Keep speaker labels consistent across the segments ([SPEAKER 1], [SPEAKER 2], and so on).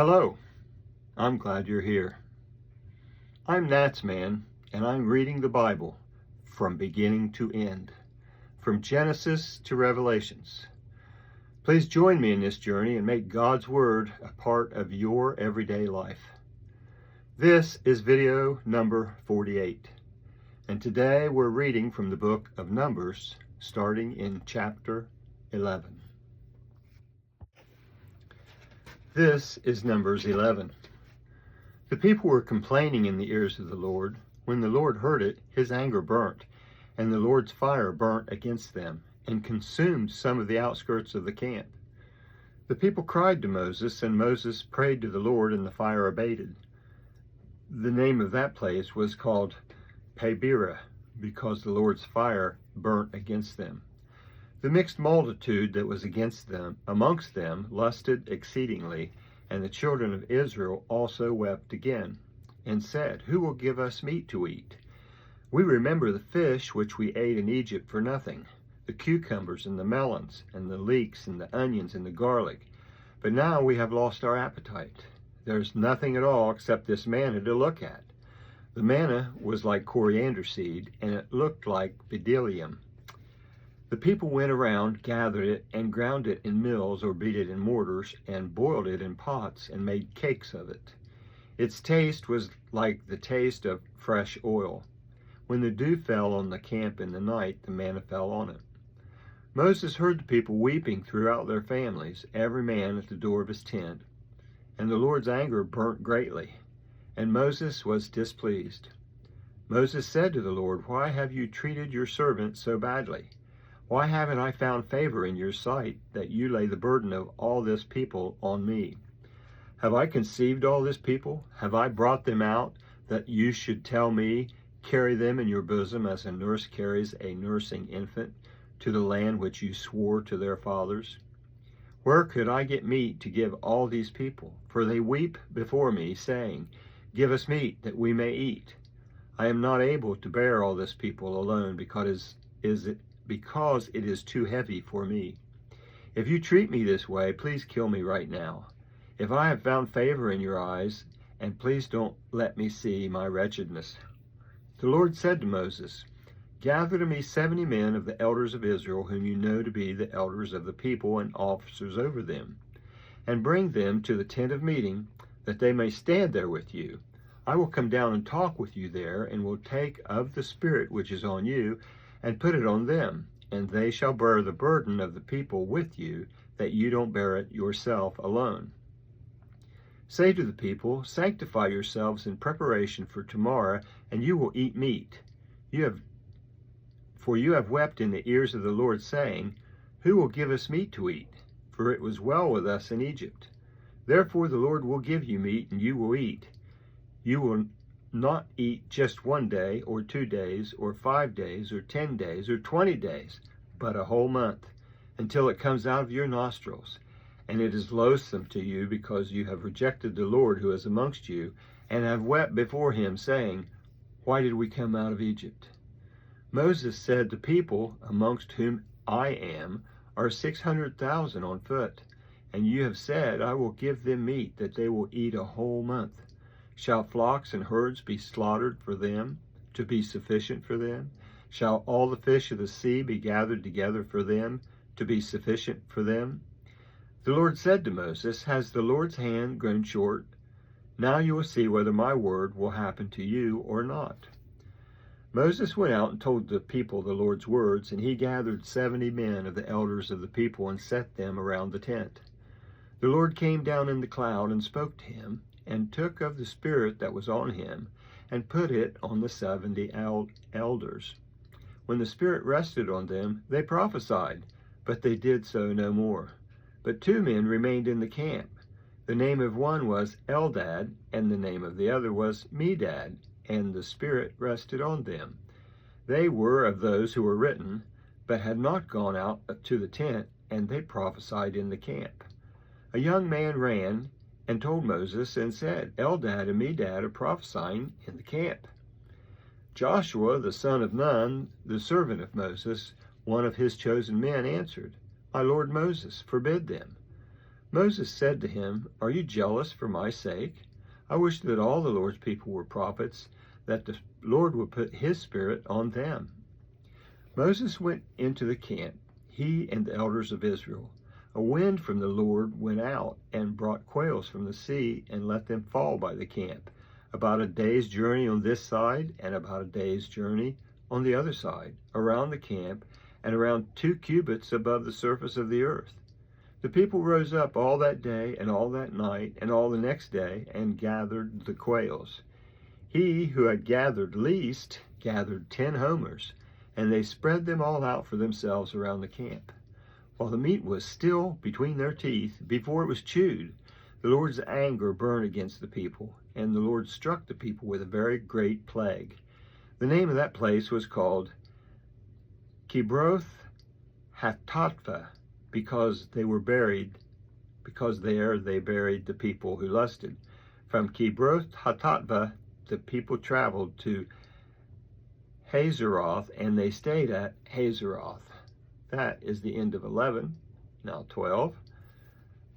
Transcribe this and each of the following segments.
[SPEAKER 1] Hello, I'm glad you're here. I'm NatsMan, and I'm reading the Bible from beginning to end, from Genesis to Revelations. Please join me in this journey and make God's Word a part of your everyday life. This is video number 48, and today we're reading from the book of Numbers, starting in chapter 11. This is Numbers 11. The people were complaining in the ears of the Lord. When the Lord heard it, his anger burnt, and the Lord's fire burnt against them, and consumed some of the outskirts of the camp. The people cried to Moses, and Moses prayed to the Lord, and the fire abated. The name of that place was called Pebirah, because the Lord's fire burnt against them. The mixed multitude that was amongst them lusted exceedingly, and the children of Israel also wept again, and said, Who will give us meat to eat? We remember the fish which we ate in Egypt for nothing, the cucumbers and the melons, and the leeks and the onions and the garlic. But now we have lost our appetite. There's nothing at all except this manna to look at. The manna was like coriander seed, and it looked like bdellium. The people went around, gathered it, and ground it in mills or beat it in mortars, and boiled it in pots, and made cakes of it. Its taste was like the taste of fresh oil. When the dew fell on the camp in the night, the manna fell on it. Moses heard the people weeping throughout their families, every man at the door of his tent. And the Lord's anger burnt greatly, and Moses was displeased. Moses said to the Lord, Why have you treated your servant so badly? Why haven't I found favor in your sight, that you lay the burden of all this people on me? Have I conceived all this people? Have I brought them out, that you should tell me, Carry them in your bosom as a nurse carries a nursing infant, to the land which you swore to their fathers? Where could I get meat to give all these people? For they weep before me, saying, Give us meat, that we may eat. I am not able to bear all this people alone, because it is too heavy for me. If you treat me this way, please kill me right now. If I have found favor in your eyes, and please don't let me see my wretchedness. The Lord said to Moses, Gather to me 70 men of the elders of Israel, whom you know to be the elders of the people and officers over them, and bring them to the tent of meeting, that they may stand there with you. I will come down and talk with you there, and will take of the Spirit which is on you, and put it on them, and they shall bear the burden of the people with you, that you don't bear it yourself alone. Say to the people, Sanctify yourselves in preparation for tomorrow, and you will eat meat. For you have wept in the ears of the Lord, saying, Who will give us meat to eat? For it was well with us in Egypt. Therefore the Lord will give you meat, and you will eat. You will not eat just 1 day, or 2 days, or 5 days, or 10 days, or 20 days, but a whole month, until it comes out of your nostrils. And it is loathsome to you, because you have rejected the Lord who is amongst you, and have wept before him, saying, Why did we come out of Egypt? Moses said, The people, amongst whom I am, are 600,000 on foot, and you have said, I will give them meat, that they will eat a whole month. Shall flocks and herds be slaughtered for them, to be sufficient for them? Shall all the fish of the sea be gathered together for them, to be sufficient for them? The Lord said to Moses, Has the Lord's hand grown short? Now you will see whether my word will happen to you or not. Moses went out and told the people the Lord's words, and he gathered 70 men of the elders of the people and set them around the tent. The Lord came down in the cloud and spoke to him, and took of the Spirit that was on him, and put it on the 70 elders. When the Spirit rested on them, they prophesied, but they did so no more. But 2 men remained in the camp. The name of one was Eldad, and the name of the other was Medad, and the Spirit rested on them. They were of those who were written, but had not gone out to the tent, and they prophesied in the camp. A young man ran and told Moses and said, Eldad and Medad are prophesying in the camp. Joshua, the son of Nun, the servant of Moses, one of his chosen men, answered, My lord Moses, forbid them. Moses said to him, "Are you jealous for my sake? I wish that all the Lord's people were prophets, that the Lord would put his spirit on them." Moses went into the camp, he and the elders of Israel. A wind from the Lord went out and brought quails from the sea and let them fall by the camp, about a day's journey on this side and about a day's journey on the other side, around the camp and around 2 cubits above the surface of the earth. The people rose up all that day and all that night and all the next day and gathered the quails. He who had gathered least gathered 10 homers, and they spread them all out for themselves around the camp. While the meat was still between their teeth, before it was chewed, the Lord's anger burned against the people, and the Lord struck the people with a very great plague. The name of that place was called Kibroth Hattaavah, because there they buried the people who lusted. From Kibroth Hattaavah, the people traveled to Hazeroth, and they stayed at Hazeroth. That is the end of 11. Now 12.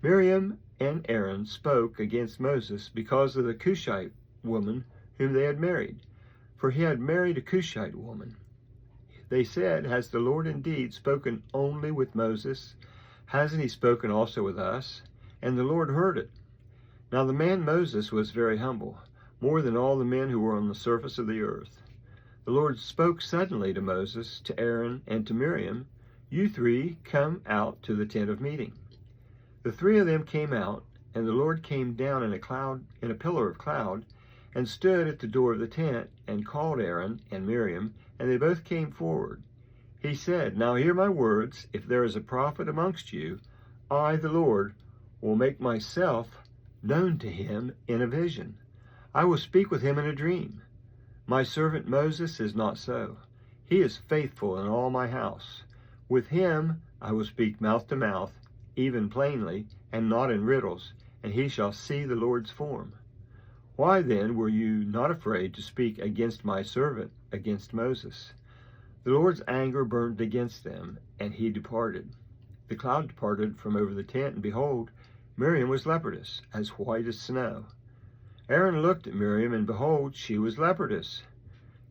[SPEAKER 1] Miriam and Aaron spoke against Moses because of the Cushite woman whom they had married, for he had married a Cushite woman. They said, "Has the Lord indeed spoken only with Moses? Hasn't he spoken also with us?" And the Lord heard it. Now the man Moses was very humble, more than all the men who were on the surface of the earth. The Lord spoke suddenly to Moses, to Aaron, and to Miriam, "You 3 come out to the tent of meeting." The 3 of them came out, and the Lord came down in a pillar of cloud, and stood at the door of the tent, and called Aaron and Miriam, and they both came forward. He said, "Now hear my words. If there is a prophet amongst you, I, the Lord, will make myself known to him in a vision. I will speak with him in a dream. My servant Moses is not so. He is faithful in all my house. With him I will speak mouth to mouth, even plainly, and not in riddles, and he shall see the Lord's form." Why then were you not afraid to speak against my servant, against Moses? The Lord's anger burned against them, and he departed. The cloud departed from over the tent, and behold, Miriam was leprous, as white as snow. Aaron looked at Miriam, and behold, she was leprous.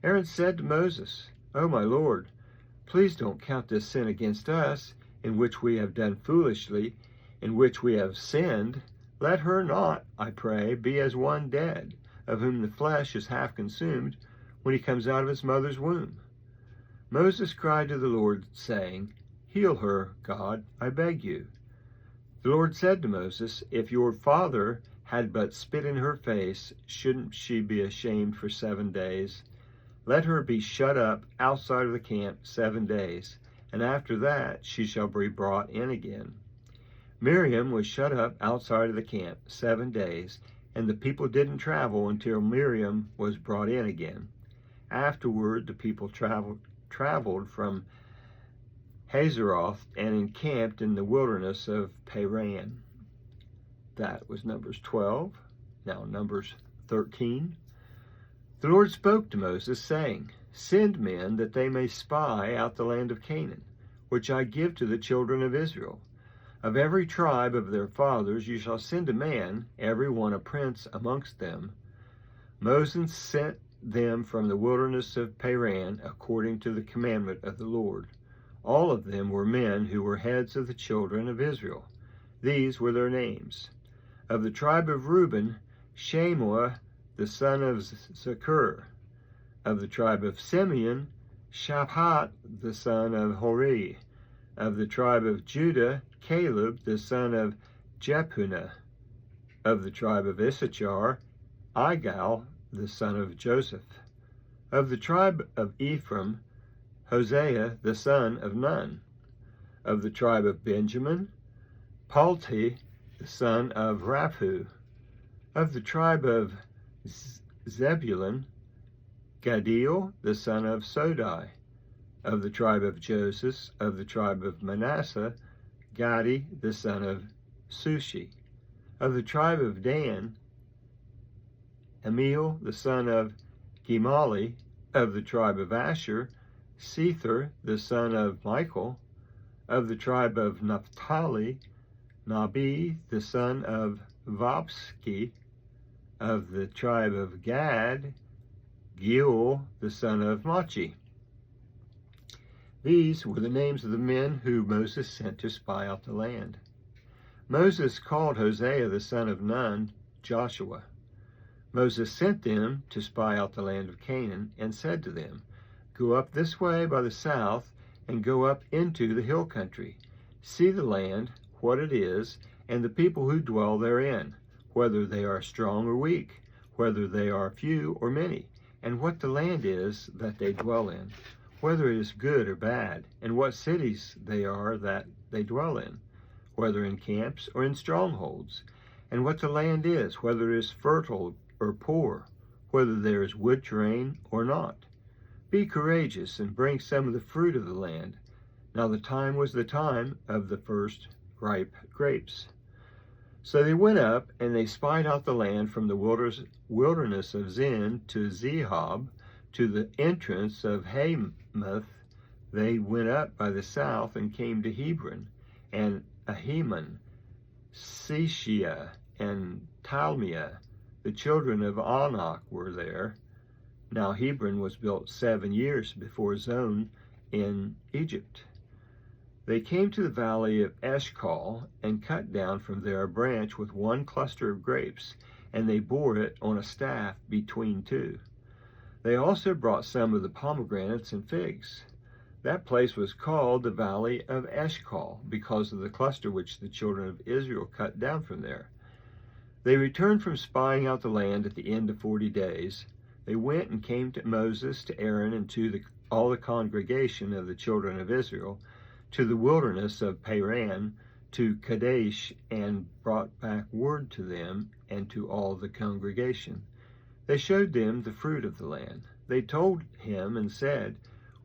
[SPEAKER 1] Aaron said to Moses, "O my Lord, please don't count this sin against us, in which we have done foolishly, in which we have sinned. Let her not, I pray, be as one dead, of whom the flesh is half consumed, when he comes out of his mother's womb." Moses cried to the Lord, saying, "Heal her, God, I beg you." The Lord said to Moses, "If your father had but spit in her face, shouldn't she be ashamed for 7 days? Let her be shut up outside of the camp 7 days, and after that she shall be brought in again." Miriam was shut up outside of the camp 7 days, and the people didn't travel until Miriam was brought in again. Afterward, the people traveled from Hazeroth and encamped in the wilderness of Paran. That was Numbers 12. Now Numbers 13. The Lord spoke to Moses, saying, "Send men that they may spy out the land of Canaan, which I give to the children of Israel. Of every tribe of their fathers you shall send a man, every one a prince amongst them." Moses sent them from the wilderness of Paran according to the commandment of the Lord. All of them were men who were heads of the children of Israel. These were their names. Of the tribe of Reuben, Shammua the son of Zakur. Of the tribe of Simeon, Shaphat the son of Hori. Of the tribe of Judah, Caleb the son of Jephunneh. Of the tribe of Issachar, Igal the son of Joseph. Of the tribe of Ephraim, Hosea the son of Nun. Of the tribe of Benjamin, Palti the son of Raphu. Of the tribe of Zebulun, Gaddiel the son of Sodai. Of the tribe of Joseph, of the tribe of Manasseh, Gadi the son of Sushi. Of the tribe of Dan, Amiel the son of Gemali. Of the tribe of Asher, Sether the son of Michael. Of the tribe of Naphtali, Nabi, the son of Vopski, of the tribe of Gad, Gil, the son of Machi. These were the names of the men who Moses sent to spy out the land. Moses called Hosea, the son of Nun, Joshua. Moses sent them to spy out the land of Canaan and said to them, "Go up this way by the south and go up into the hill country. See the land, what it is, and the people who dwell therein, whether they are strong or weak, whether they are few or many, and what the land is that they dwell in, whether it is good or bad, and what cities they are that they dwell in, whether in camps or in strongholds, and what the land is, whether it is fertile or poor, whether there is wood terrain or not. Be courageous and bring some of the fruit of the land." Now the time was the time of the first ripe grapes. So they went up, and they spied out the land from the wilderness of Zin to Zehab, to the entrance of Hamath. They went up by the south and came to Hebron, and Ahiman, Shishia, and Talmiah. The children of Anak were there. Now Hebron was built 7 years before Zon in Egypt. They came to the valley of Eshcol and cut down from there a branch with one cluster of grapes, and they bore it on a staff between two. They also brought some of the pomegranates and figs. That place was called the valley of Eshcol because of the cluster which the children of Israel cut down from there. They returned from spying out the land at the end of 40 days. They went and came to Moses, to Aaron, and to all the congregation of the children of Israel, to the wilderness of Paran, to Kadesh, and brought back word to them and to all the congregation. They showed them the fruit of the land. They told him and said,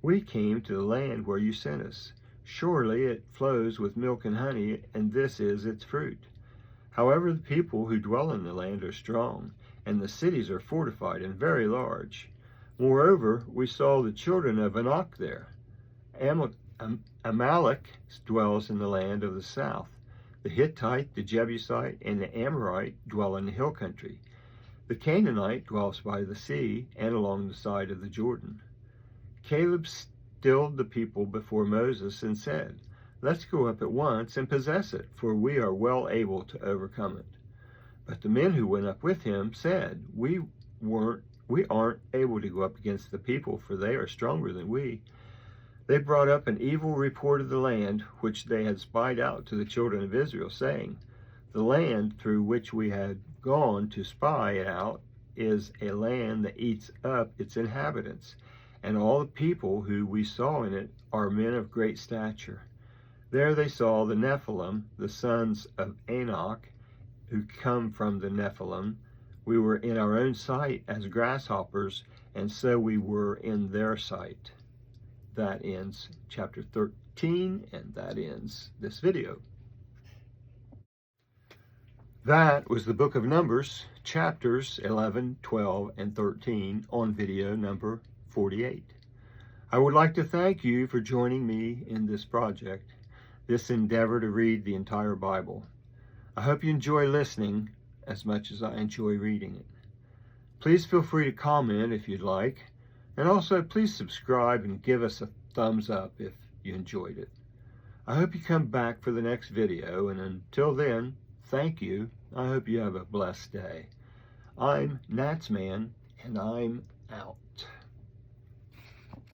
[SPEAKER 1] "We came to the land where you sent us. Surely it flows with milk and honey, and this is its fruit. However, the people who dwell in the land are strong, and the cities are fortified and very large. Moreover, we saw the children of Anak there. Amalek dwells in the land of the south. The Hittite, the Jebusite, and the Amorite dwell in the hill country. The Canaanite dwells by the sea and along the side of the Jordan." Caleb stilled the people before Moses and said, "Let's go up at once and possess it, for we are well able to overcome it." But the men who went up with him said, We aren't able to go up against the people, for they are stronger than we." They brought up an evil report of the land which they had spied out to the children of Israel, saying, "The land through which we had gone to spy it out is a land that eats up its inhabitants, and all the people who we saw in it are men of great stature." There they saw the Nephilim, the sons of Anak, who come from the Nephilim. We were in our own sight as grasshoppers, and so we were in their sight. That ends chapter 13, and that ends this video. That was the book of Numbers, chapters 11, 12, and 13 on video number 48. I would like to thank you for joining me in this project, this endeavor to read the entire Bible. I hope you enjoy listening as much as I enjoy reading it. Please feel free to comment if you'd like, and also please subscribe and give us a thumbs up if you enjoyed it. I hope you come back for the next video, and until then, thank you. I hope you have a blessed day. I'm NatsMan, and I'm out.